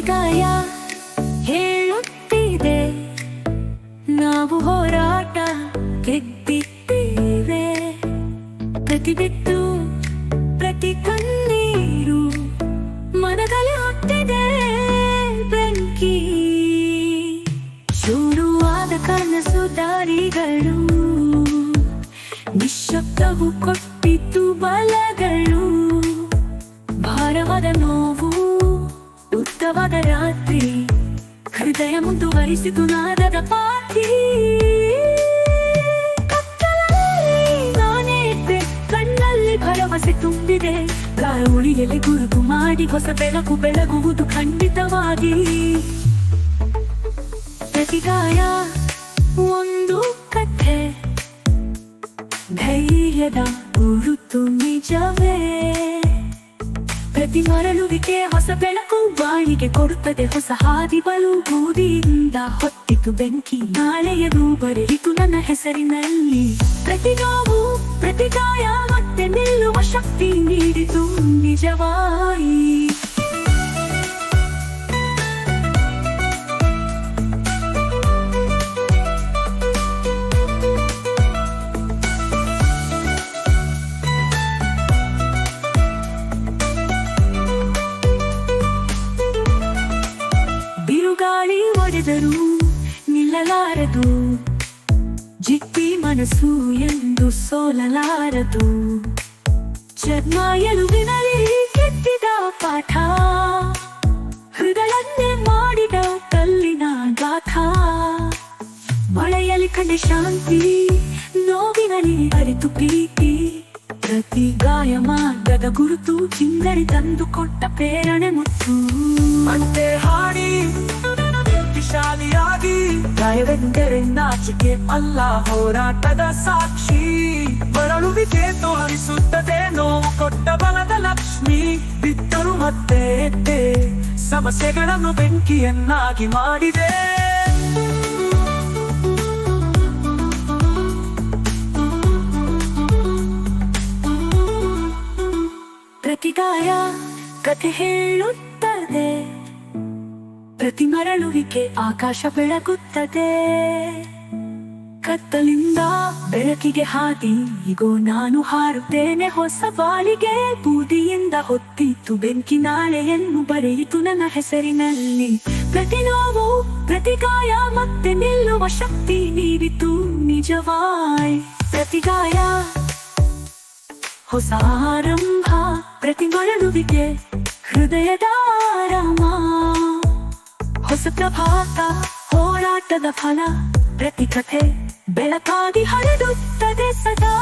ಪ್ರತಿಗಾಯ ಹೇಳುತ್ತಿದೆ, ನಾವು ಹೋರಾಟ ಗೆದ್ದಿದ್ದೇವೆ. ಪ್ರತಿ ಬಿಟ್ಟು ಪ್ರತಿ ಕಣ್ಣೀರು ಮನದಲ್ಲಿ ಹೊತ್ತಿದೆ ಬೆಂಕಿ. ಶುರುವಾದ ಕನಸು ದಾರಿಗಳು, ನಿಶ್ಶಬ್ದವು ಕೊಟ್ಟಿತು ಬಲಗಳು. ಭಾರವಾದ ನೋವು, ಉದ್ದವಾದ ರಾತ್ರಿ, ಹೃದಯ ಮುಂದುವರಿಸಿತು ನಾದದ ಪಾತಿ. ನಾನೇ ಇದ್ದೆ, ಕಣ್ಣಲ್ಲಿ ಭರವಸೆ ತುಂಬಿದೆ. ಗಾಯ ಉಳಿಯಲಿ ಗುರುತು ಮಾಡಿ ಹೊಸ ಬೆಳಕು ಬೆಳಗುವುದು ಖಂಡಿತವಾಗಿ. ಪ್ರತಿಗಾಯ ಒಂದು ಕಥೆ, ಧೈರ್ಯದ ಗುರುತು ನಿಜವೇ. ಪ್ರತಿ ಮರಳುವಿಕೆ ಹೊಸ ಬೆಳಕು ಬಾಳಿಗೆ ಕೊಡುತ್ತದೆ. ಹೊಸ ಹಾದಿ ಬಲು ಬೂದಿಯಿಂದ ಹೊತ್ತಿತು ಬೆಂಕಿ. ನಾಳೆಯದು ಬರೆಯಿತು ನನ್ನ ಹೆಸರಿನಲ್ಲಿ. ಪ್ರತಿ ನೋವು ಪ್ರತಿ ಗಾಯ ಮತ್ತೆ ನಿಲ್ಲುವ ಶಕ್ತಿ ನೀಡಿತು ನಿಜವಾಗಿ. ಬಿರುಗಾಳಿ ಒಡೆದರೂ ನಿಲ್ಲಲಾರದು, ಜಿದ್ದಿ ಮನಸ್ಸು ಎಂದು ಸೋಲಲಾರದು. ಚರ್ಮ ಎಲುಬಿನಲ್ಲಿ ಕೆತ್ತಿದ ಪಾಠ, ಹೃದಯನ್ನೇ ಮಾಡಿದ ಕಲ್ಲಿನ ಗಾಥ. ಮಳೆಯಲ್ಲಿ ಕಂಡ ಶಾಂತಿ, ನೋವಿನಲ್ಲಿ ಅರಿತು ಪ್ರೀತಿ. ಪ್ರತಿ ಗಾಯ ಮಾರ್ಗದ ಗುರುತು, ಚಿಂಗಡಿ ತಂದು ಕೊಟ್ಟ ಪ್ರೇರಣೆ ಮುತ್ತು. ಮತ್ತೆ ಹಾಡಿ ಶಾಲಿಯಾಗಿ, ಗಾಯವೆಂದರೆ ನಾಚಿಕೆ ಅಲ್ಲ ಹೋರಾಟದ ಸಾಕ್ಷಿ. ಮರಳುವಿಕೆ ತೋರಿಸುತ್ತದೆ ನೋವು ಕೊಟ್ಟ ಬಲದ ಲಕ್ಷ್ಮಿ. ಬಿತ್ತರು ಮತ್ತೆ ಎದ್ದೆ, ಸಮಸ್ಯೆಗಳನ್ನು ಬೆಂಕಿಯನ್ನಾಗಿ ಮಾಡಿದೆ. ಪ್ರತಿಗಾಯ ಕಥೆ ಹೇಳುತ್ತದೆ, ಪ್ರತಿ ಮರಳುವಿಕೆ ಆಕಾಶ ಬೆಳಗುತ್ತದೆ. ಕತ್ತಲಿಂದ ಬೆಳಕಿಗೆ ಹಾದಿ, ಈಗೋ ನಾನು ಹಾರುತ್ತೇನೆ ಹೊಸ ಬಾಳಿಗೆ. ಬೂದಿಯಿಂದ ಹೊತ್ತಿತ್ತು ಬೆಂಕಿ, ನಾಳೆಯನ್ನು ಬರೆಯಿತು ನನ್ನ ಹೆಸರಿನಲ್ಲಿ. ಪ್ರತಿ ನೋವು ಪ್ರತಿ ಗಾಯ ಮತ್ತೆ ನಿಲ್ಲುವ ಶಕ್ತಿ ನೀಡಿತು ನಿಜವಾಯ್. ಪ್ರತಿಗಾಯ ಹೊಸ ಆರಂಭ, ಪ್ರತಿ ಮರಳುವಿಕೆ ಹೃದಯದ ಆರಾಮ. ಹೊಸ ಪ್ರಭಾತ ಹೋರಾಟದ ಫಲ, ಪ್ರತಿ ಕಥೆ ಬೆಳಕಾಗಿ ಹರಡುತ್ತದೆ ಸದಾ.